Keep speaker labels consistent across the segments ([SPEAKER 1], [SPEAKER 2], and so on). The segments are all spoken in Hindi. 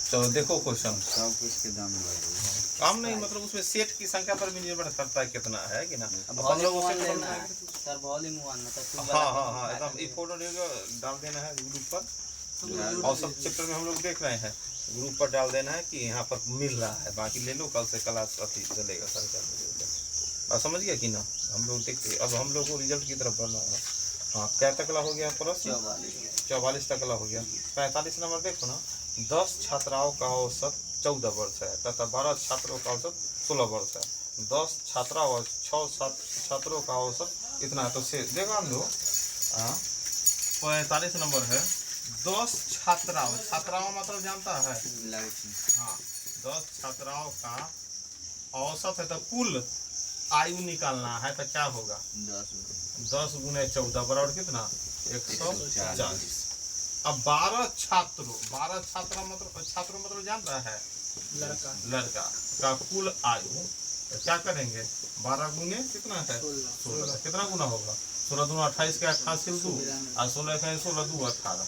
[SPEAKER 1] चलो देखो क्वेश्चन।
[SPEAKER 2] सब कुछ के दाम
[SPEAKER 1] काम नहीं मतलब उसमें सेट की संख्या पर भी निर्भर करता है कितना है कि ना।
[SPEAKER 2] अपन लोग सर वॉल्यूम 1 मतलब
[SPEAKER 1] हाँ एकदम ये फोटो डाल देना है ग्रुप पर। और सब चैप्टर में हम लोग देख रहे हैं, ग्रुप पर डाल देना है कि यहाँ पर मिल रहा है, बाकी ले लो, कल से क्लास अति चलेगा सर। बात समझ गया कि ना। हम लोग देखते अब हम लोग को रिजल्ट की तरफ बढ़ना है। हाँ क्या तकला हो गया प्रश्न? 44 तकला हो गया। 45 नंबर देखो ना। 10 छात्राओं का औसत 14 वर्ष है तथा 12 छात्रों का औसत 16 वर्ष है। 10 छात्राओं और 6 छात्रों का औसत इतना है, तो से देखो हम लोग 45 नंबर है। 10 छात्राओं मतलब जानता है हाँ 10 छात्राओं का औसत है, तो कुल आयु निकालना है, तो क्या होगा 10 गुने 14 बराबर कितना 140। अब 12 छात्रों मतलब जानता है लड़का का कुल आयु, तो क्या करेंगे 12 गुने कितना है 16, कितना गुना होगा 16 दूना 28 का 88 2 और 16 का 16 2 18।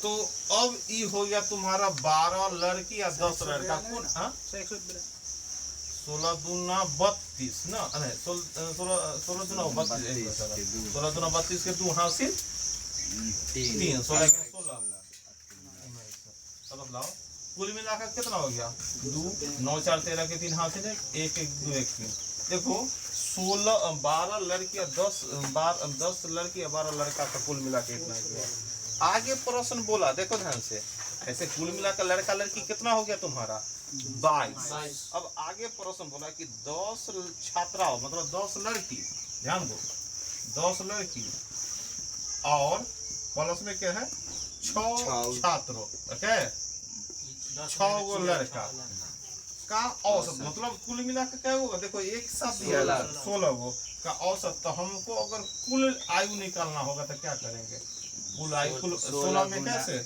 [SPEAKER 1] तो अब ये हो गया तुम्हारा 12 लड़की या 10 लड़का कुल 16 दूना 32 ना, 16 दूना 32 16 दूना 32 के 2 हासिल 3 16 के 16 मतलब लाओ कुल मिलाकर कितना हो गया 2 9 4 13 के 3 हासिल है 1 1 2 1 3। देखो 12 लड़की या 10 लड़की या 12 लड़का का कुल मिला के इतना गया। आगे प्रश्न बोला देखो ध्यान से, ऐसे कुल मिलाकर लड़का लड़की कितना हो गया तुम्हारा 22। अब आगे प्रश्न बोला कि 10 छात्राओं मतलब 10 लड़की, ध्यान दो 10 लड़की और प्लस में क्या है 6 छात्रों, ओके 6 गो लड़का का औसत मतलब कुल मिलाकर क्या होगा देखो एक साथ दिया 16 गो का औसत। तो हमको अगर कुल आयु निकालना होगा तो क्या करेंगे, कुल आयु कुल 16 में कैसे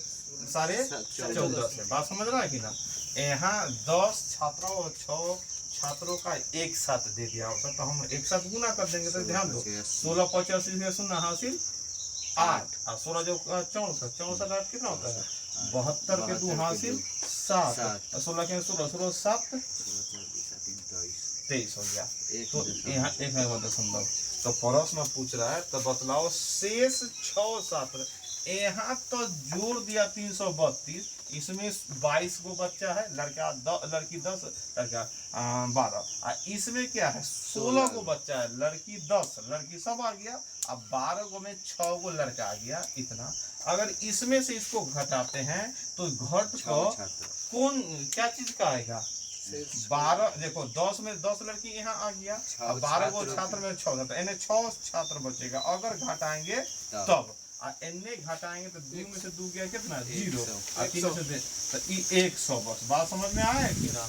[SPEAKER 1] 14.5 से। बात समझ रहा है कि ना। यहाँ 10 छात्रों और 6 छात्रों का एक साथ दे दिया औसत, तो हम एक साथ गुना कर देंगे। तो ध्यान दो 16 85 से 0 हासिल 8 और 16 जो 64 8 कितना होता है 72 के 2 हासिल 7 और 16 के 16 16 7 23 हो गया। तो यहाँ एक है दशमलव। तो प्रश्न पूछ रहा है तो बतलाओ शेष 6 छात्र, यहाँ तो जोड़ दिया 332, इसमें 22 गो बच्चा है, लड़की 10 लड़का 12, इसमें क्या है 16 गो बच्चा है, लड़की 10 लड़की सब आ गया। अब 12 गो में 6 गो लड़का आ गया इतना। अगर इसमें से इसको घटाते हैं तो घट को कौन क्या चीज का आएगा 12। देखो 10 में 10 लड़की यहाँ आ गया, 12 गो छात्र में 6 यानी 6 छात्र बचेगा अगर घटाएंगे तब। एने घटाएंगे तो 2 में से 2 गया कितना 0 और 3 में से तो 100 बस। बात समझ में आया कि ना।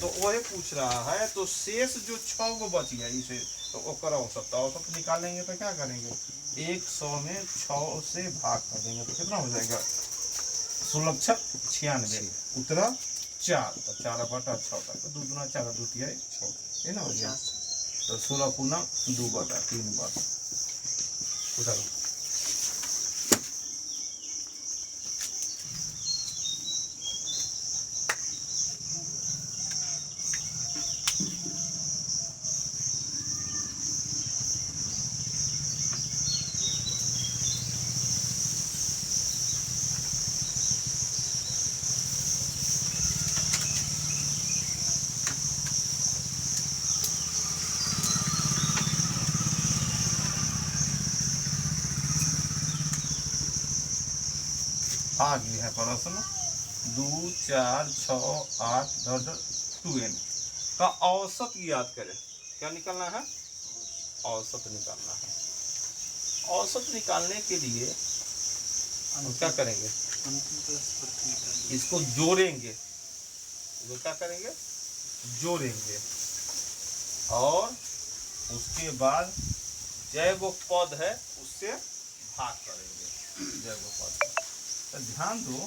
[SPEAKER 1] तो वही पूछ रहा है तो शेष जो 6 गो बच गया इसे तो ओकर औसत निकालेंगे तो क्या करेंगे 100 में 6 से भाग कर देंगे तो कितना हो जाएगा 16 96 उत्तरा 4। तो 4 बटा 6 तक 2 दूना 4 2 तिहाई 6 है ना हो गया। तो 16 पूना 2 बटा 3 बस उधर। आगे है प्रश्न 2 4 6 8 10 2n का औसत याद करें। क्या निकालना है औसत निकालना है। औसत निकालने के लिए हम क्या करेंगे इसको जोड़ेंगे, तो क्या करेंगे जोड़ेंगे और उसके बाद जय वो पद है उससे भाग करेंगे। जय वो पद तो ध्यान दो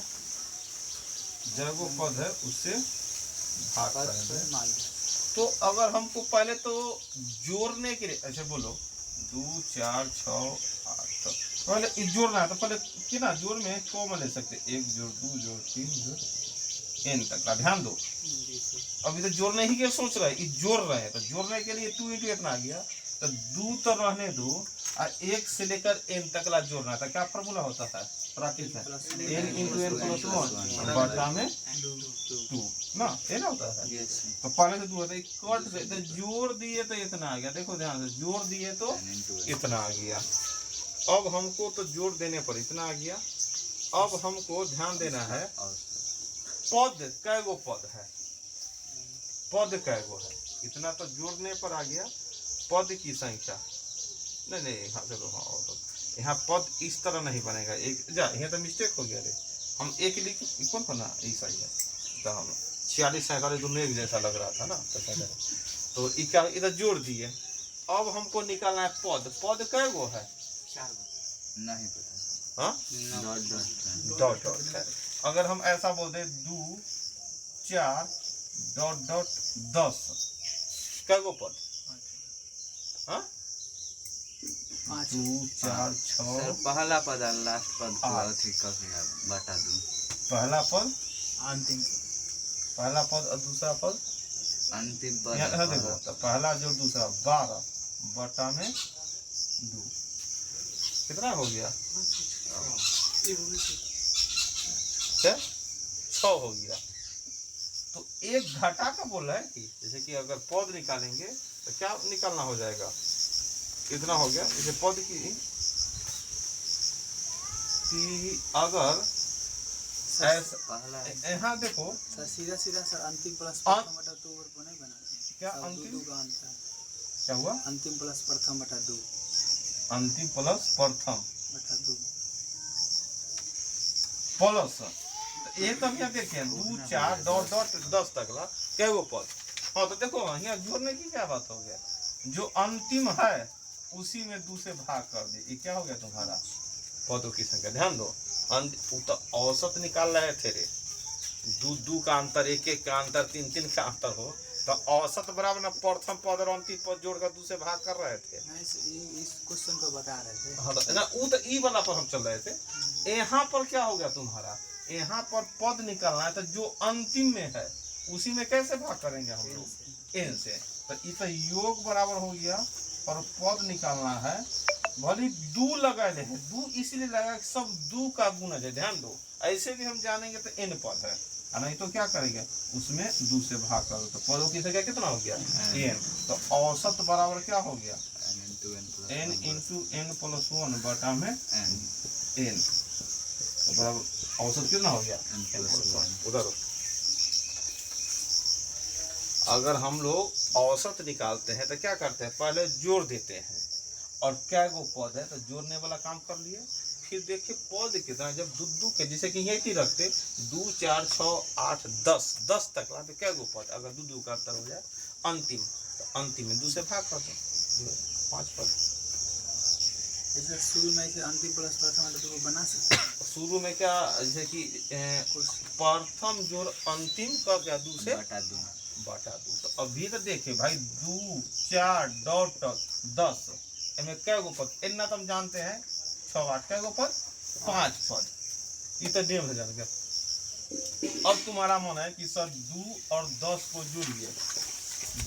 [SPEAKER 1] जय वो पद है उससे भाग करेंगे तो अगर हमको पहले तो जोड़ने के लिए ऐसे बोलो 2 4 6 8 पहले जोड़ना है तो पहले कितना जोड़ में कॉमन ले सकते 1 जोड़ 2 जोड़ 3 जोड़ n तक का ध्यान दो। अभी तो जोड़ने ही के सोच रहे हैं, जोड़ रहे हैं तो जोड़ने के लिए 2 इंटू इतना आ गया तो 2 तो रहने दो और 1 से लेकर n तक ला जोड़ना था। क्या फॉर्मूला होता है प्राकृत है n इंटू n प्लस 1 बटा में 2 ना ये ना होता है। तो पहले से 2 होता है कट से तो जोड़ दिए तो इतना आ गया, देखो ध्यान से जोड़ दिए तो इतना आ गया। अब हमको तो जोड़ देने पर इतना आ गया। अब हमको ध्यान देना है पद कैगो पद है, पद कैगो है इतना तो जोड़ने पर आ गया। पद की संख्या नहीं हाँ चलो हाँ तो यहाँ पद इस तरह नहीं बनेगा एक जा यहाँ तो मिस्टेक हो गया रे। हम एक लिख कौन बना ये सही है तो हम 46 47 दोनों एक जैसा लग रहा था ना तो क्या इधर जोड़ दिए। अब हमको निकालना है पद, पद कैगो है
[SPEAKER 2] 4
[SPEAKER 3] नहीं पता।
[SPEAKER 1] हाँ
[SPEAKER 3] डॉट
[SPEAKER 1] डॉट है। अगर हम ऐसा बोल दे 2 4 डॉट डॉट 10 कैगो पद हाँ 2 4 6
[SPEAKER 3] सर पहला पद और लास्ट पद को अथी करके बटा दूं।
[SPEAKER 1] पहला पद
[SPEAKER 2] अंतिम
[SPEAKER 1] पहला पद और दूसरा पद
[SPEAKER 3] अंतिम पद
[SPEAKER 1] यहाँ देखो तो पहला जो दूसरा 12 बटा में 2 कितना हो गया 6 हो गया। तो एक घटा का बोल रहा है कि जैसे कि अगर पद निकालेंगे तो क्या निकालना हो जाएगा कितना हो गया। जैसे पद की अगर
[SPEAKER 3] पहला
[SPEAKER 1] यहाँ देखो
[SPEAKER 2] सर सीधा सीधा सर अंतिम प्लस
[SPEAKER 1] हाँ।
[SPEAKER 2] प्रथम बटा 2 ऊपर को नहीं बनाते
[SPEAKER 1] क्या
[SPEAKER 2] सब
[SPEAKER 1] अंतिम?
[SPEAKER 2] दो का अंतर
[SPEAKER 1] क्या हुआ
[SPEAKER 2] अंतिम प्लस प्रथम बटा 2
[SPEAKER 1] अंतिम प्लस प्रथम
[SPEAKER 2] बटा 2
[SPEAKER 1] प्लस ये तो हम यहाँ देखे 2 4 डॉट डॉट 10 तक ला क्या वो पद। हाँ तो देखो यहाँ जोड़ने की क्या बात हो गया, जो अंतिम है उसी में 2 से भाग कर दे, ये क्या हो गया तुम्हारा पदों की संख्या। ध्यान दो तो औसत निकाल रहे थे रे, 2 का अंतर 1 का अंतर 3 का अंतर हो तो औसत बराबर ना प्रथम पद और अंतिम पद जोड़कर 2 से भाग कर रहे थे।
[SPEAKER 2] नहीं इस क्वेश्चन को बता रहे थे।
[SPEAKER 1] हाँ तो ना वो तो ई वाला पर हम चल रहे थे। यहाँ पर क्या हो गया तुम्हारा, यहाँ पर पद निकालना है तो जो अंतिम में है उसी में कैसे भाग करेंगे हम लोग n से। तो इस योग बराबर हो गया और पद निकालना है भले 2 लगा ले है 2 इसलिए लगा सब 2 का गुना है। ध्यान दो ऐसे भी हम जानेंगे तो n पद है नहीं तो क्या करेंगे उसमें 2 से भाग कर दो तो पदों की संख्या कितना हो गया n। तो औसत बराबर क्या हो गया n इंटू n प्लस 1 बटा में n तो बराबर औसत कितना हो गया n प्लस 1। उधर अगर हम लोग औसत निकालते हैं तो क्या करते हैं पहले जोड़ देते हैं और क्या गो पद है तो जोड़ने वाला काम कर लिए। फिर देखिए पद कितना जब 2 के जैसे कि यही रखते 2 4 6 8 10 तक ला तो क्या गो पद अगर 2 का अंतर हो जाए अंतिम तो अंतिम में 2 से भाग कर दो 5 पद।
[SPEAKER 2] जैसे शुरू में ऐसे अंतिम प्लस प्रथम बटा 2 को बना सकते हैं।
[SPEAKER 1] शुरू में क्या जैसे कि प्रथम जोड़ अंतिम का क्या 2 से बटा 2 तो अभी तो देखे भाई 2 4 डॉट 10 इनमें क्या गो पद इतना तो हम जानते हैं 6 8 क्या गो पद 5 पद ये तो डेढ़ जान गया। अब तुम्हारा मन है कि सर 2 और 10 को जोड़िए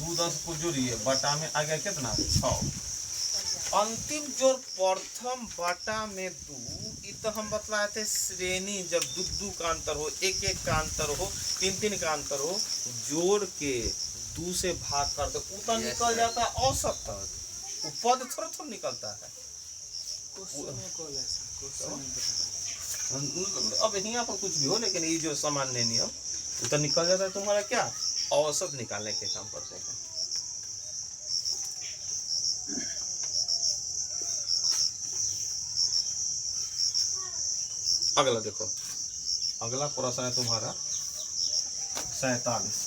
[SPEAKER 1] 2 10 को जोड़िए बटा में आ गया कितना 6 अंतिम जोड़ प्रथम बटा में 2 ये तो हम बतलाए थे श्रेणी जब 2 का अंतर हो 1 का अंतर हो 3 का अंतर हो जोड़ के 2 से भाग कर दो उतना निकल जाता है औसत तक वो पद थोड़ा निकलता है। अब यहाँ पर कुछ भी हो लेकिन ये जो सामान्य नियम वो तो निकल जाता है तुम्हारा क्या औसत निकालने के काम करते हैं। अगला देखो अगला प्रश्न है तुम्हारा 47।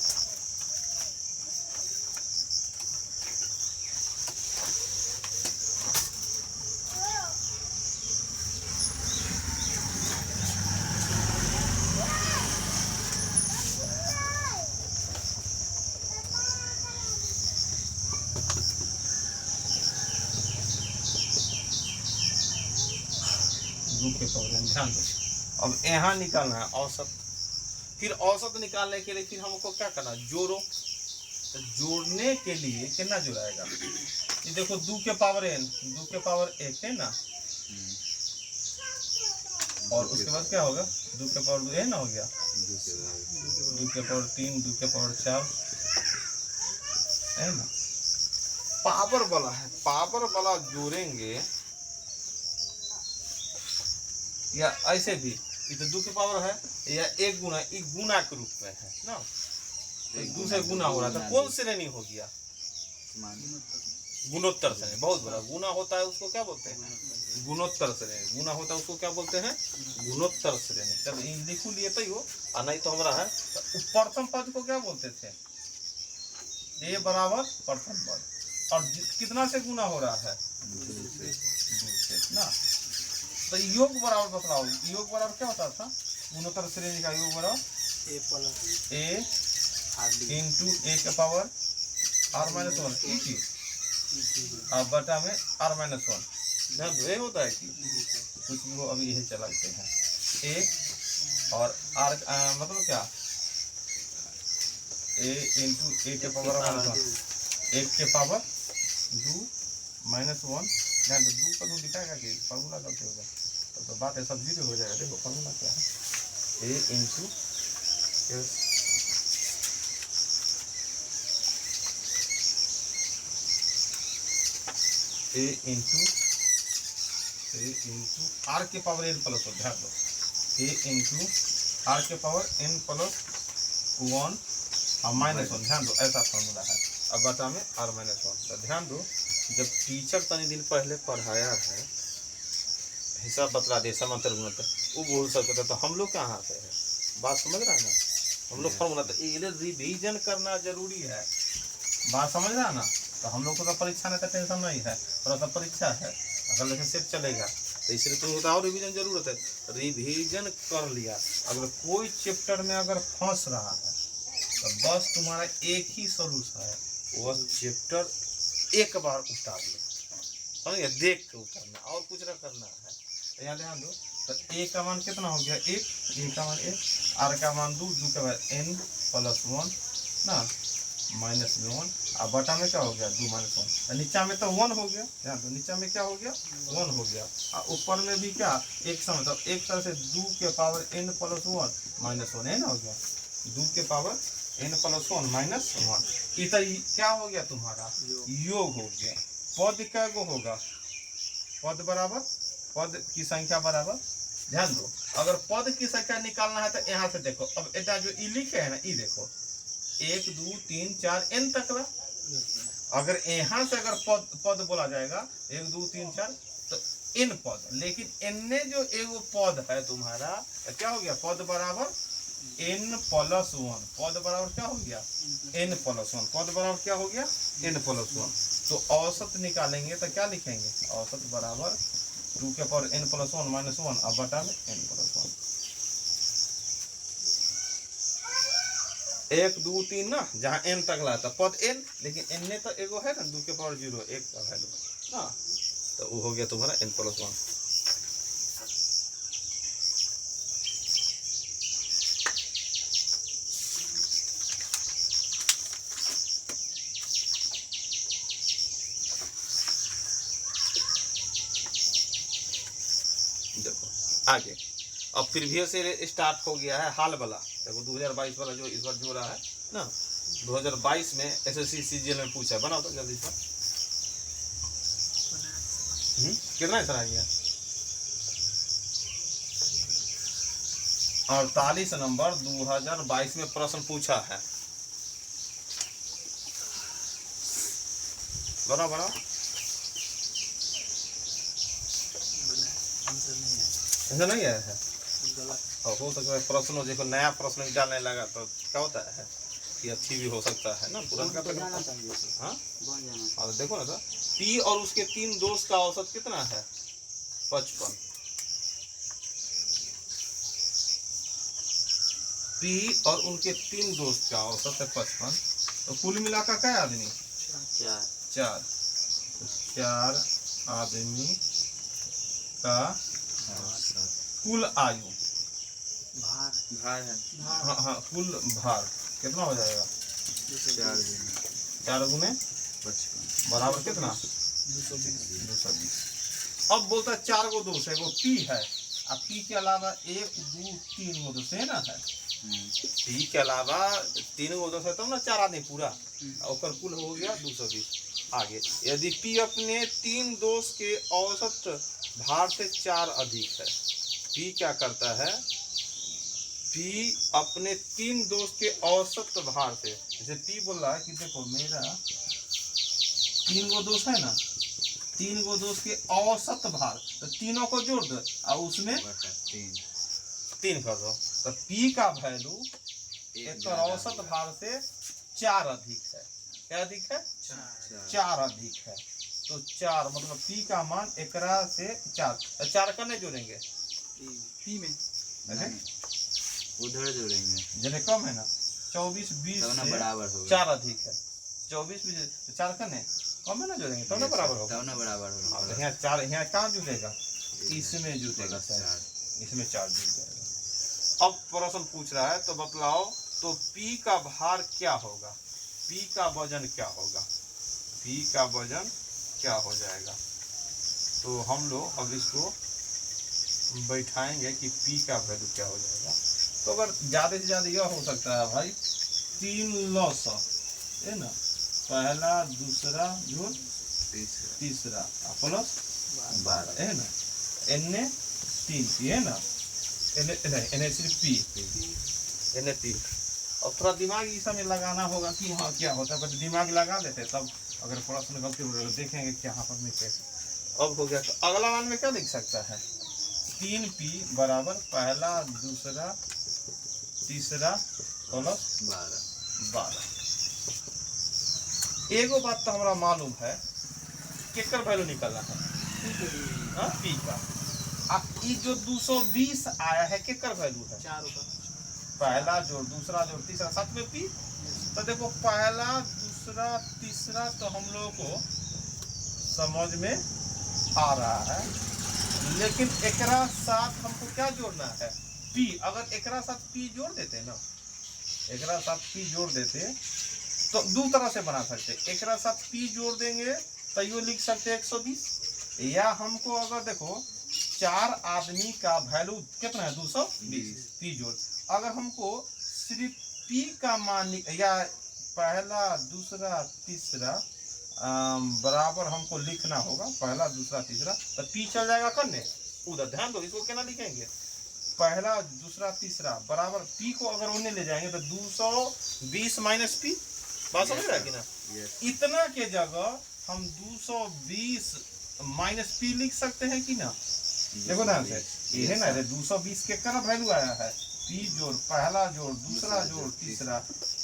[SPEAKER 1] 2 के पावर n, ध्यान दो। अब यहाँ निकालना है औसत। फिर औसत निकालने के लिए फिर हमको क्या करना, जोड़ो। तो जोड़ने के लिए कितना जुड़ाएगा, ये देखो 2 के पावर n, 2 के पावर 1 है ना, और उसके बाद क्या होगा, 2 के पावर n हो गया, 2 के पावर 3, 2 के पावर 4 है ना। पावर वाला है, पावर वाला जोड़ेंगे या ऐसे भी, ये तो 2 के पावर है या 1 गुना, ये गुना के रूप में है ना, तो 2 से गुना हो रहा था, कौन श्रेणी हो गया, गुणोत्तर श्रेणी। बहुत बड़ा गुना होता है उसको क्या बोलते हैं, गुणोत्तर श्रेणी। गुना होता है उसको क्या बोलते हैं, गुणोत्तर श्रेणी। तब लिखू लिए तो हो, और नहीं तो हमारा है तो प्रथम पद को क्या बोलते थे, ए बराबर प्रथम पद, और कितना से गुना हो रहा है, 2 से ना। तो योग बराबर बतलाओ, योग बराबर क्या होता था, गुणोत्तर श्रेणी का योग बराबर ए इंटू ए के पावर r-1 की, और बटा में r-1 ध्यान दो, ये होता है कि कुछ भी हो, अभी यही चलाते हैं ए और r मतलब क्या, ए इंटू ए के पावर r-1, 1 के पावर 2 माइनस 1, ध्यान दो 2 पर दिखाएगा कि फॉर्मूला करते होगा, तो बात है सब जीरो हो जाएगा। देखो फॉर्मूला क्या है, ए इंटू ए इंटू आर के पावर n प्लस 1, ध्यान दो ए इंटू आर के पावर n प्लस 1 और -1, ध्यान दो ऐसा फॉर्मूला है। अब बता में r-1, तो ध्यान दो जब टीचर तनी दिन पहले पढ़ाया है, हिसाब बतला दे समांतर गुणोत्तर, वो बोल सकते थे, तो हम लोग कहाँ आते हैं, बात समझ रहा है ना, हम लोग फॉर्मूला तो ये रिवीजन करना जरूरी है, बात समझ रहा है ना। तो हम लोग को तो परीक्षा में तो टेंशन नहीं है, थोड़ा सा परीक्षा है, अगर लेकिन सिर्फ चलेगा तो इसलिए तुमको और रिवीजन जरूरत है, रिवीजन कर लिया। अगर कोई चैप्टर में अगर फंस रहा है तो बस तुम्हारा एक ही सोल्यूशन है, वो चैप्टर एक बार उतार लो, समझिए, देख के उतारना, और कुछ ना करना है। तो यहाँ ध्यान दो, तो ए का मान कितना हो गया, 1, ए का मान 1, आर का मान 2, 2 के बाद n प्लस 1 ना माइनस में 1, और बटा में क्या हो गया 2 माइनस 1, नीचा में तो 1 हो गया, ध्यान दो नीचा में क्या हो गया 1 हो गया, और ऊपर में भी क्या एक समय, तो एक तरह से 2 के पावर n प्लस 1 माइनस 1 है ना, हो गया 2 के पावर n प्लस 1 माइनस 1। इतना क्या हो गया तुम्हारा योग हो गया। पद क्या गो होगा, पद बराबर पद की संख्या बराबर, ध्यान दो अगर पद की संख्या निकालना है तो यहाँ से देखो, अब इतना जो ई लिखे है ना, ई देखो 1 2 3 4 n तक ला, अगर यहाँ से अगर पद बोला जाएगा 1 2 3 4 तो n पद, लेकिन n जो एगो पद है तुम्हारा क्या हो गया, पद बराबर n प्लस 1, पद बराबर क्या हो गया n प्लस 1, पद बराबर क्या हो गया n प्लस 1। तो औसत निकालेंगे तो क्या लिखेंगे, औसत बराबर 2 के पावर n प्लस 1 माइनस 1 अब बटा में n प्लस 1, 1 2 3 ना, जहाँ n तक लाता पद n, लेकिन n तो एगो है ना 2 के पावर 0 1 का वैल्यू ना, तो वो हो गया तुम्हारा n प्लस 1। देखो आगे अब प्रीवियस से स्टार्ट हो गया है हाल वाला, देखो 2022 वाला जो इस बार जो रहा है ना, 2022 में एसएससी सीजीएल में पूछा है, बनाओ तो जल्दी से। कितना है आ गया 48 नंबर 2022 में प्रश्न पूछा है, बनाओ बनाओ। ऐसा नहीं आया है, और हो सकता है प्रश्न देखो नया प्रश्न डालने लगा तो क्या होता है कि अच्छी भी हो सकता है ना, पुराना का हाँ और देखो ना, तो पी और उसके 3 दोस्त का औसत कितना है 55, पी और उनके 3 दोस्त का औसत है 55, तो कुल मिलाकर क्या आदमी 4 आदमी का कुल आयु,
[SPEAKER 2] भार
[SPEAKER 3] भार है
[SPEAKER 2] भार
[SPEAKER 1] हाँ हाँ कुल भार कितना हो जाएगा?
[SPEAKER 3] 4 दिन
[SPEAKER 1] 4 गुने
[SPEAKER 3] 55
[SPEAKER 1] बराबर कितना?
[SPEAKER 2] 220
[SPEAKER 1] 220। अब बोलता है 4 गो दोष है, वो पी है, अब पी के अलावा 1 2 3 गो दोष है ना है, पी के अलावा 3 गो दोष है तब ना 4 आदमी पूरा, और कुल हो गया 220। आगे यदि पी अपने 3 दोष के औसत भार से 4 अधिक है, पी क्या करता है, पी अपने 3 दोष के औसत भार से, जैसे पी बोल रहा है कि देखो मेरा 3 गो दोष है ना, 3 गो दोष के औसत भार, तो तीनों को जोड़ दो और उसमें 3 कर दो, तो पी का वैल्यू एक औसत भार से 4 अधिक है, क्या अधिक है? 4 अधिक है, तो 4 मतलब पी का मान एकरा से 4 करने जोड़ेंगे
[SPEAKER 2] पी में
[SPEAKER 3] उधर जोड़ेंगे
[SPEAKER 1] जैसे कम है ना 24 20
[SPEAKER 3] तब ना
[SPEAKER 1] से
[SPEAKER 3] बराबर होगा
[SPEAKER 1] 4 अधिक है, 24 20 4 करने कम है ना जोड़ेंगे तब ना बराबर होगा,
[SPEAKER 3] तब ना बराबर होगा
[SPEAKER 1] यहाँ 4 यहाँ कहाँ जुटेगा? इसमें जुटेगा सर,
[SPEAKER 3] 4
[SPEAKER 1] इसमें 4 जुट जाएगा। अब प्रश्न पूछ रहा है तो बतलाओ तो पी का भार क्या होगा, पी का वजन क्या होगा, पी का वजन क्या हो जाएगा? तो हम लोग अब इसको बैठाएंगे कि पी का वैल्यू क्या हो जाएगा। तो अगर ज़्यादा से ज़्यादा यह हो सकता है भाई 3 लॉस है ना, पहला दूसरा जो तीसरा प्लस 12 है ना, एन 3 पी है ना, एन सिर्फ पी एन 3। और थोड़ा दिमाग इस समय लगाना होगा कि हाँ क्या होता है, बट दिमाग लगा लेते तब अगर प्रश्न गलती हो गया देखेंगे कि यहाँ पर में कैसे। अब हो गया तो अगला मान में क्या लिख सकता है, 3p बराबर पहला दूसरा तीसरा प्लस 12। एगो बात तो हमारा मालूम है केकर वैल्यू निकलना है, पी का। अब ये जो 220 आया है केकर वैल्यू है,
[SPEAKER 2] 4 का
[SPEAKER 1] पहला जोड़ दूसरा जोड़ तीसरा साथ में पी। तो देखो पहला दूसरा तीसरा तो हम लोगों को समझ में आ रहा है, लेकिन एकरा साथ हमको क्या जोड़ना है, पी। अगर एकरा साथ पी जोड़ देते ना, एकरा साथ पी जोड़ देते तो दो तरह से बना सकते, एकरा साथ पी जोड़ देंगे तो ये लिख सकते 120, या हमको अगर देखो 4 आदमी का वैल्यू कितना है 220, पी जोड़। अगर हमको सिर्फ पी का मान या पहला दूसरा तीसरा बराबर हमको लिखना होगा, पहला दूसरा तीसरा, तो पी चल जाएगा करने उधर। ध्यान दो इसको क्या लिखेंगे, पहला दूसरा तीसरा बराबर पी को अगर उन्हें ले जाएंगे तो 220 माइनस पी, बात समझ रहा है कि ना। इतना के जगह हम 220 माइनस पी लिख सकते हैं कि ना, देखो ध्यान से ये है ना 220 के का वैल्यू आया है, पी जोड़ पहला जोड़ दूसरा जोड़ तीसरा,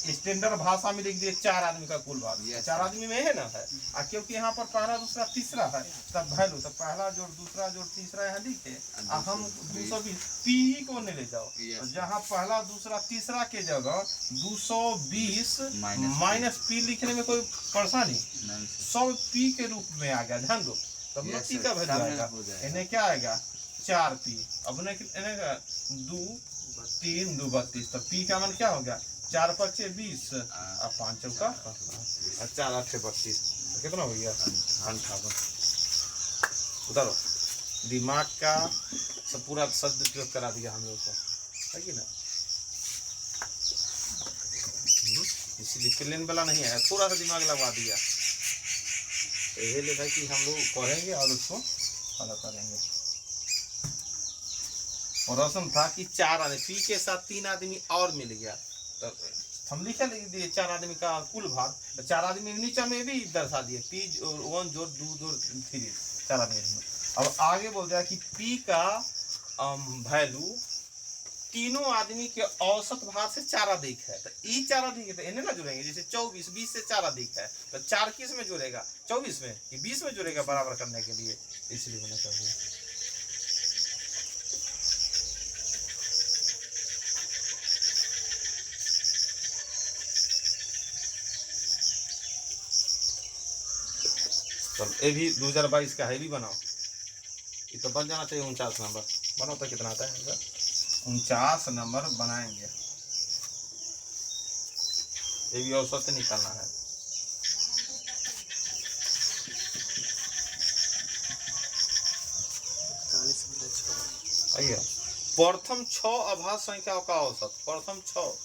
[SPEAKER 1] स्टैंडर्ड भाषा में लिख दिए 4 आदमी का कुल भार, 4 आदमी में है ना है, क्योंकि यहाँ पर पहला दूसरा तीसरा है तब वैल्यू, तो पहला जोड़ दूसरा जोड़ तीसरा यहाँ लिखे, हम 220 पी ही को नहीं ले जाओ, जहाँ पहला दूसरा तीसरा के जगह 220 माइनस पी लिखने में कोई परेशानी, सब पी के रूप में आ गया। ध्यान दो तब ना पी का वैल्यू आएगा, इन्हें क्या आएगा 4p, अब इन्हें 2 3 2 32, तो पी का मान क्या हो गया 4 5 20 और 5 चौका 4 8 32, कितना हो गया 58। उतारो दिमाग का सब पूरा सदुपयोग करा दिया हम लोग को, है कि ना। इसलिए प्लेन वाला नहीं है, थोड़ा सा दिमाग लगा दिया, यही लिखा कि हम लोग पढ़ेंगे और उसको फॉलो करेंगे। और रसम था कि 4 आदमी पी के साथ 3 आदमी और मिल गया, तो हम लिख दिए 4 आदमी का कुल भार, तो 4 आदमी नीचे में भी दर्शा दिए पी 1 जोड़ 2 जोड़ 3 4 आदमी। अब आगे बोल दिया कि पी का वैल्यू तीनों आदमी के औसत भार से 4 अधिक है, तो ई 4 अधिक है तो इन्हें ना जुड़ेंगे, जैसे 24 20 से 4 अधिक है तो 4 किस में जुड़ेगा 24 में कि 20 में जुड़ेगा बराबर करने के लिए, इसलिए होना चाहिए। तो ये भी 2022 का है भी बनाओ। ये तो बन जाना चाहिए 49 नंबर। बनाओ तो कितना आता है? 49 नंबर बनाएंगे। ये भी औसत निकालना है। आइए, प्रथम 6 अभाज्य संख्याओं का औसत। प्रथम 6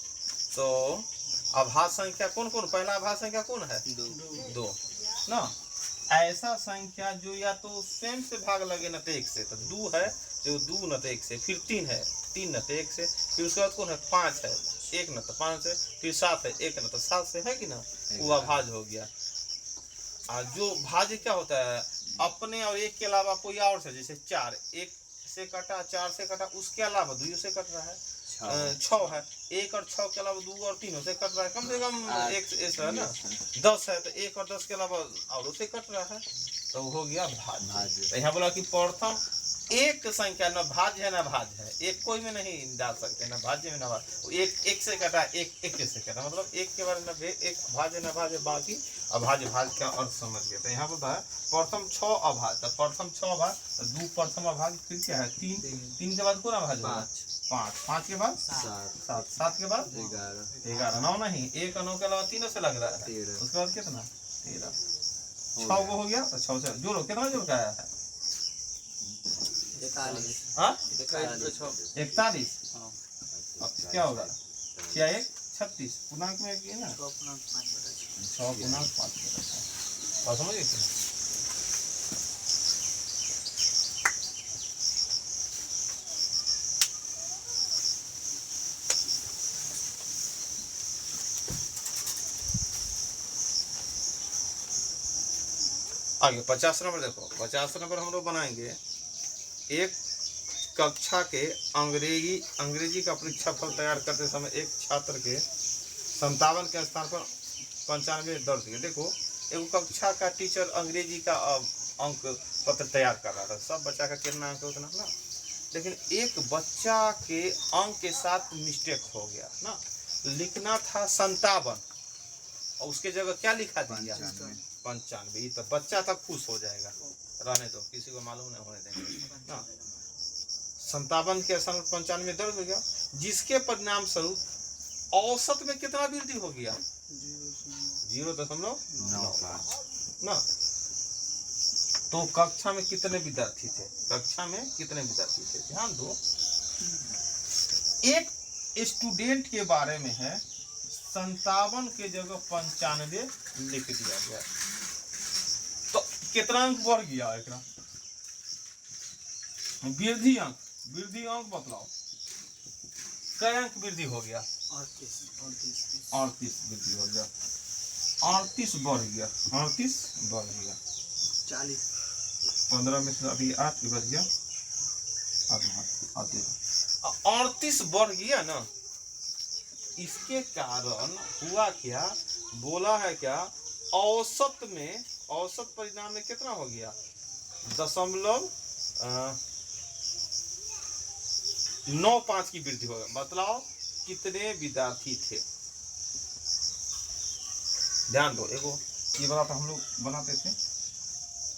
[SPEAKER 1] तो अभाज्य संख्या कौन कौन? पहला अभाज्य संख्या कौन है? 2 ना। ऐसा संख्या जो या तो स्वयं से भाग लगे न तो 1 से, तो 2 है जो 2 न तो 1 से, फिर 3 है 3 न तो 1 से, फिर उसके बाद कौन है? 5 है 1 न तो 5 से, फिर 7 है 1 न तो 7 से, है कि ना? वो अभाज्य हो गया। जो भाज्य क्या होता है? अपने और 1 के अलावा कोई और से, जैसे 4 1 से कटा, 4 से कटा, उसके अलावा 2 से कट रहा है, 6 है 1 और 6 के अलावा 2 और 3 से कट रहा है, कम से कम 1 ऐसा है ना। 10 है तो 1 और 10 के अलावा और से कट रहा है, तो हो गया भाज्य। तो यहाँ बोला कि प्रथम एक संख्या न भाज्य है न भाज्य है, एक कोई में नहीं डाल सकते, न भाज्य में न भाज्य। एक से कटा, एक से कटा, मतलब एक के बारे में एक भाज्य न भाज्य, बाकी अभाज्य भाज्य का अर्थ समझ गए। तो यहाँ बोलता है प्रथम 6 अभाज्य। तो प्रथम 6 अभाज्य, 2 प्रथम अभाज्य, फिर क्या है? 3 के बाद कौन अभाज्य? 5 के बाद 7 के बाद 11 9 नहीं, 1 और 9 के अलावा 3 से लग रहा है, उसके बाद कितना? 13 6 को हो गया। तो 6 से जोड़ो, कितना जोड़ का आया है? 41। अब क्या होगा? 6 1 36 पूर्णांक में है ना, 6 पूर्णांक 5 और समझ गए? आगे 50 नंबर देखो। 50 नंबर हम लोग बनाएंगे। एक कक्षा के अंग्रेजी का परीक्षा फल तैयार करते समय एक छात्र के 57 के स्थान पर 95 दर्ज किए। देखो, एक कक्षा का टीचर अंग्रेजी का अंक पत्र तैयार कर रहा था। सब बच्चा का कितना अंक उतना ना, लेकिन एक बच्चा के अंक के साथ मिस्टेक हो गया ना। लिखना था 57 और उसके जगह क्या लिखा दिया? 95। तो बच्चा तक खुश हो जाएगा, रहने दो, किसी को मालूम नहीं होने देंगे ना। 57 के स्थान 95 दर्ज हो गया, जिसके परिणाम स्वरूप औसत में कितना वृद्धि हो गया? 0.95 ना। तो कक्षा में कितने विद्यार्थी थे? कक्षा में कितने विद्यार्थी थे? ध्यान दो, एक स्टूडेंट के बारे में है 57 के जगह 95 लिख दिया गया, तो कितना अंक बढ़ गया? एक वृद्धि अंक बतलाओ, कई अंक वृद्धि हो गया? 38 वृद्धि हो गया, 38 बढ़ गया, 38 बढ़ गया,
[SPEAKER 2] 40
[SPEAKER 1] 15 में से अभी 8 बच गया, 38 बढ़ गया ना। इसके कारण हुआ क्या? बोला है क्या? औसत परिणाम में कितना हो गया? 0.95 की वृद्धि हो गया। बतलाओ कितने विद्यार्थी थे? ध्यान दो, एगो ये बड़ा था, हम लोग बनाते थे,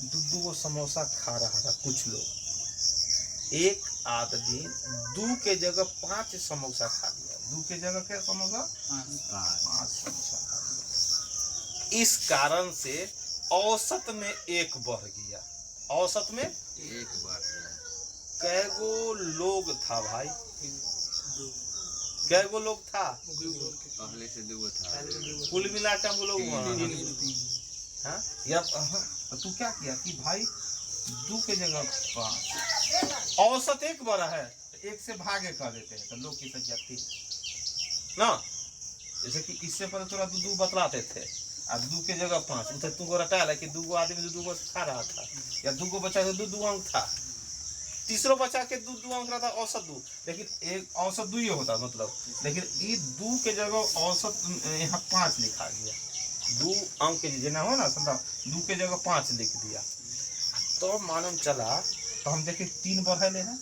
[SPEAKER 1] दू को समोसा खा रहा था कुछ लोग, एक आदमी 2 के जगह 5 समोसा खा लिया। 2 के जगह क्या समोसा? 5 समोसा खा लिया। इस कारण से औसत में 1 बढ़ गया। औसत में 1 बढ़ गया। कैगो लोग था भाई? कैगो लोग था?
[SPEAKER 3] पहले से 2 था,
[SPEAKER 1] कुल मिला के हम लोग हाँ या तू क्या किया कि भाई 2 के जगह 5, औसत 1 बड़ा है, 1 से भागे कर देते हैं, तो लोग की संख्या 3 ना। जैसे कि इससे पहले थोड़ा 2 बतलाते थे, अब 2 के जगह 5, उसे तुमको रटा है कि 2 आदमी 2 खा रहा था, या 2 बच्चा 2 अंक था, तीसरा बच्चा के 2 अंक रहा था, औसत 2, लेकिन एक औसत 2 ही होता मतलब, लेकिन ये 2 के जगह औसत यहाँ 5 लिखा गया। 2 अंक जितना हो ना, 2 के जगह 5 लिख दिया, तो मालूम चला। तो हम देखे 3 बढ़े हैं,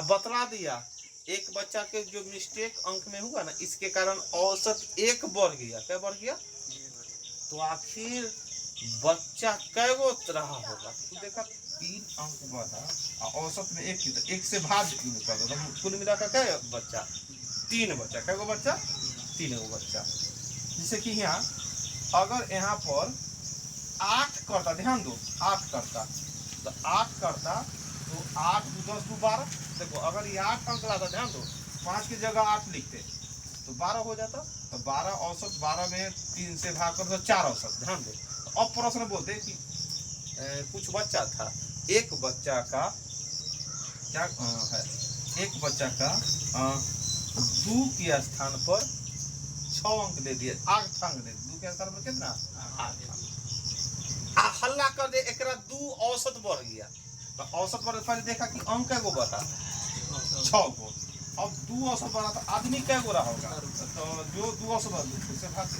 [SPEAKER 1] बतला दिया। एक बच्चा के जो मिस्टेक अंक में हुआ ना, इसके कारण औसत 1 बढ़ गया। क्या बढ़ गया? तो आखिर बच्चा कैगो रहा होगा, तो देखा 3 अंक बढ़ा और औसत में 1 की, तो 1 से भाग कर दो, तो कुल मिलाकर क्या बच्चा 3 बच्चा, कैगो बच्चा 3 गो बच्चा। जैसे कि यहाँ अगर यहाँ पर 8 करता, ध्यान दो 8 करता, तो 8 करता तो 8 10 12, देखो अगर ये 8 अंक लाता, ध्यान दो 5 की जगह 8 लिखते तो 12 हो जाता, तो 12 औसत, 12 में 3 से भाग कर तो 4 औसत, ध्यान दो। तो अब प्रश्न बोलते कि कुछ बच्चा था, एक बच्चा का क्या है, एक बच्चा का 2 के स्थान पर 6 अंक दे दिए, 8 अंक दे दिए, 2 के स्थान पर कितना 8 अंक, हल्ला कर दे एकरा 2 औसत बढ़ गया, तो औसत बढ़ पहले देखा कि अंक कैगो बढ़ा 6 गो, अब 2 औसत बढ़ा तो आदमी कैगो रहा होगा, तो जो 2 औसत उससे भाग के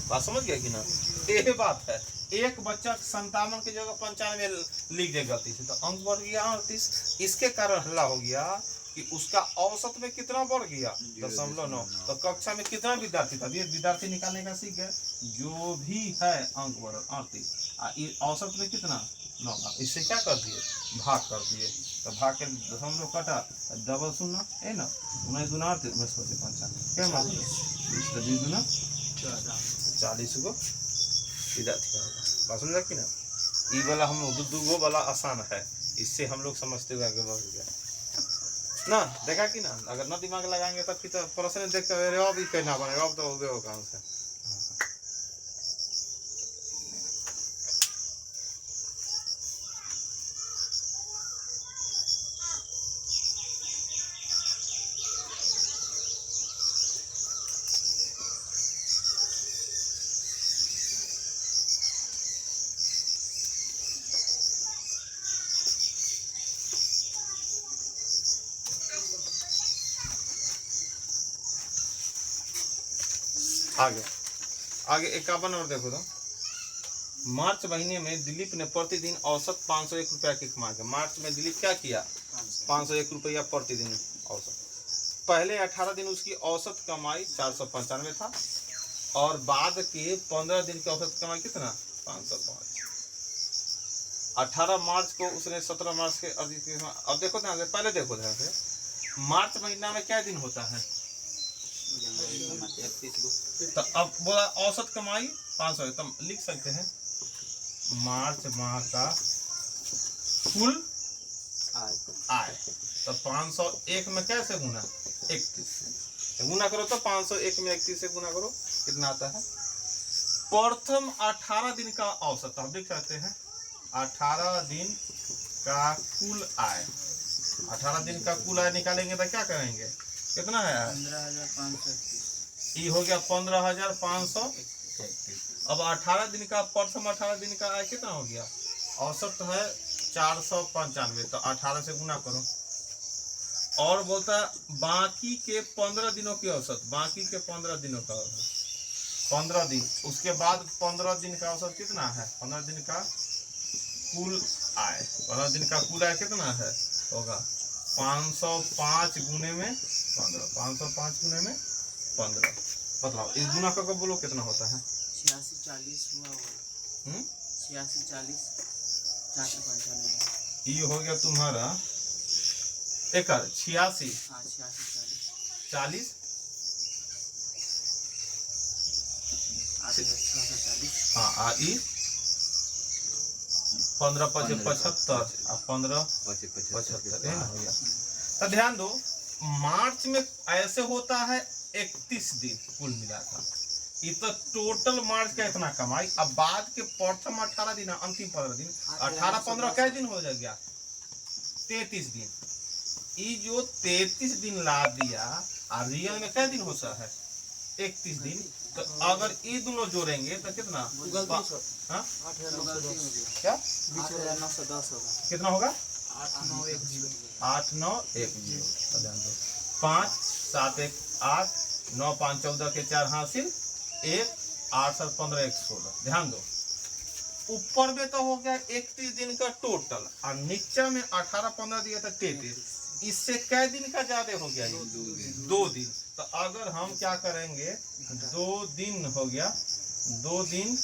[SPEAKER 1] बात समझ गया कि ना, ये बात है। एक बच्चा 57 की जगह 95 लिख दे गलती से, तो अंक बढ़ गया 38, इसके कारण हल्ला हो गया कि उसका औसत में कितना बढ़ गया 0.9। तो कक्षा में कितना विद्यार्थी था, ये विद्यार्थी निकालने का सीख गए, जो भी है अंक बढ़ 38, औसत में कितना 9, इससे क्या कर दिए भाग कर दिए, तो भाग के दशमलव कटा, डबल 0 है ना, 19 दूना 38 में 95 क्या मतलब 20 दूना 40 गो विद्यार्थी होगा, बात समझा कि ना। ई वाला हम लोग 2 वाला आसान है, इससे हम लोग समझते हुए आगे बढ़ गया ना, देखा कि ना, अगर ना दिमाग लगाएंगे तब फिर तो प्रश्न देख कर अब ही कहना बनेगा, अब तो हो गया काम से। आगे आगे 51 नंबर देखो तो, मार्च महीने में दिलीप ने प्रतिदिन औसत 501 रुपया की कमाई। मार्च में दिलीप क्या किया 501 रुपया प्रतिदिन औसत। पहले 18 दिन उसकी औसत कमाई 495 था और बाद के 15 दिन की औसत कमाई कितना 505। 18 मार्च को उसने 17 मार्च के अब देखो ध्यान से, पहले देखो ध्यान से, मार्च महीना में क्या दिन होता है, तो अब बोला औसत कमाई 500, तो लिख सकते हैं मार्च माह का कुल आय, तो 501 में कैसे गुना 31 से गुना करो, तो 501 में 31 से गुना करो कितना आता है। प्रथम 18 दिन का औसत हम लिख सकते हैं 18 दिन का कुल आय, 18 दिन का कुल आय निकालेंगे तो क्या करेंगे, कितना है
[SPEAKER 2] 15,531,
[SPEAKER 1] ये हो गया 15,531। अब 18 दिन का प्रथम 18 दिन का आय कितना हो गया, औसत है 495, तो 18 से गुना करो। और बोलता बाकी के 15 दिनों की औसत, बाकी के 15 दिनों का औसत 15 दिन, उसके बाद 15 दिन का औसत कितना है, 15 दिन का कुल आय, 15 दिन का कुल आय कितना है होगा 505 गुने में 15, 505 गुने में 15, बताओ इस गुना का बोलो कितना होता है
[SPEAKER 2] 86 40 हुआ होगा, 86 40 495,
[SPEAKER 1] ये हो गया तुम्हारा एकर 86
[SPEAKER 2] हाँ 86
[SPEAKER 1] 40
[SPEAKER 2] 8,640,
[SPEAKER 1] हाँ ई 15 5 75 और 15 75 है ना हो गया। तो ध्यान दो मार्च में ऐसे होता है 31 दिन कुल मिलाकर, ये तो टोटल मार्च का इतना कमाई। अब बाद के प्रथम 18 दिन अंतिम 15 दिन 18 15 क्या दिन हो गया 33 दिन, ये जो 33 दिन ला दिया और रियल में क्या दिन होता है 31 दिन, तो अगर ये दोनों जोड़ेंगे तो कितना हाँ? क्या
[SPEAKER 2] 8,910 होगा,
[SPEAKER 1] कितना होगा
[SPEAKER 2] 8,910,
[SPEAKER 1] 8,910, 5 7 1 8 9 5 14 के 4 हासिल 1 8 7 15 1 16। ध्यान दो ऊपर में तो हो गया 31 दिन का टोटल और नीचे में 18 15 दिया था 33, इससे कै दिन का ज्यादा हो गया 2 दिन। तो अगर हम क्या करेंगे 2 दिन हो गया 2 दिन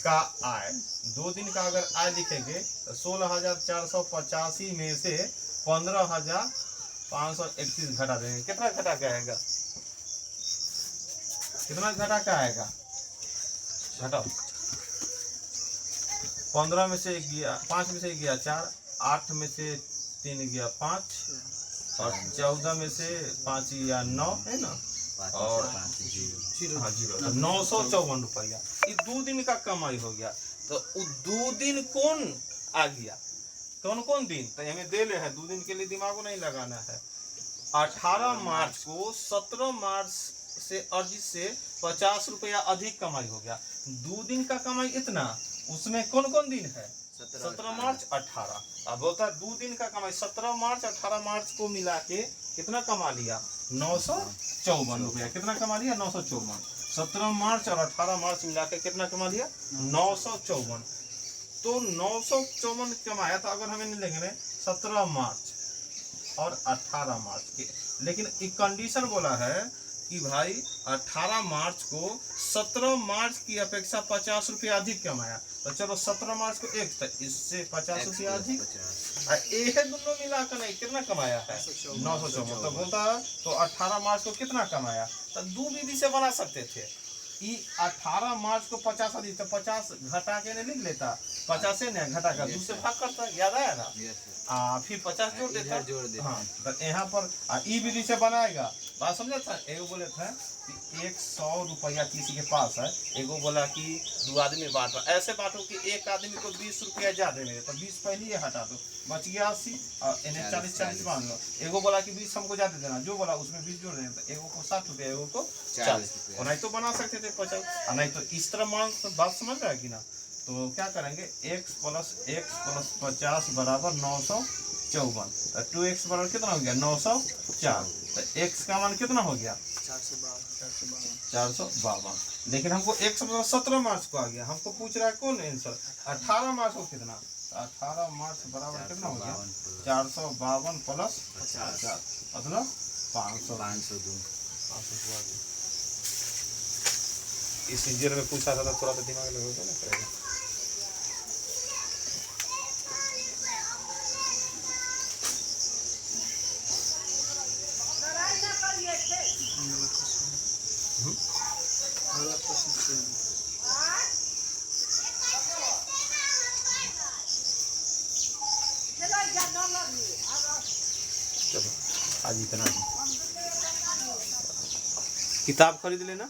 [SPEAKER 1] का आय, 2 दिन का अगर आय लिखेंगे तो 16,485 में से 15,531 घटा देंगे। कितना घटा के आएगा, कितना घटा के आएगा, घटाओ। 15 में से गया 5 में से गया 4, 8 में से 3 गया 5 और 14 में से 5 या 9 है ना, और हाँ 0, तो 954 रुपया। ये 2 दिन का कमाई हो गया। तो वो 2 दिन कौन आ गया, कौन कौन दिन, तो हमें दे ले है, 2 दिन के लिए दिमाग नहीं लगाना है। 18 मार्च को 17 मार्च से अर्जित से 50 रुपया अधिक कमाई हो गया। 2 दिन का कमाई इतना, उसमें कौन कौन दिन है, 17 मार्च 18। अब बोलता है 2 दिन का कमाई 17 मार्च 18 मार्च को मिला के कितना कमा लिया, 954 रुपया। कितना कमा लिया, 954। 17 मार्च और 18 मार्च मिला के कितना कमा लिया, 954। तो 954 कमाया था। अगर हमें नहीं लेंगे 17 मार्च और 18 मार्च के, लेकिन एक कंडीशन बोला है कि भाई 18 मार्च को 17 मार्च की अपेक्षा 50 रुपया अधिक कमाया, तो चलो 17 मार्च को एक, तो इससे 50 रुपया अधिक, ये दोनों मिला कर नहीं कितना कमाया है, 954। तो बोलता है तो 18 मार्च को कितना कमाया, तो 2 विधि से बना सकते थे। 18 मार्च को 50 अधिक, तो 50 घटा के नहीं लिख लेता, 50 से नहीं घटा कर 2 से भाग करता, याद आया ना, फिर 50 जोड़ देता। हाँ, तो यहाँ पर ई विधि से बनाएगा। बात समझा था। एगो बोले थे कि 100 रुपया किसी के पास है, एगो बोला कि 2 आदमी बांटो, ऐसे बांटो कि एक आदमी को 20 रुपया ज्यादा मिले, तो 20 पहले ही हटा दो, बच गया 80 और इन्हें 40 बांध लो। एगो बोला कि 20 हमको ज्यादा देना, जो बोला उसमें 20 जोड़ देना, तो एगो को 60 रुपया, एगो को 40, और नहीं तो बना सकते थे 50, और नहीं तो इस तरह मान, तो बात समझ रहा है कि ना। तो क्या करेंगे, x प्लस 50 बराबर 954, तो 2x बराबर कितना हो गया, 904। तो x का मान कितना हो गया, 452। लेकिन हमको x मतलब 17 मार्च को आ गया, हमको पूछ रहा है कौन आंसर, 18 मार्च को कितना, तो 18 मार्च बराबर कितना हो गया, 452 प्लस 50 मतलब 502। इस इंजीनियर में पूछा था, थोड़ा सा दिमाग लगाओगे ना करेगा। चलो आज इतना, किताब खरीद लेना।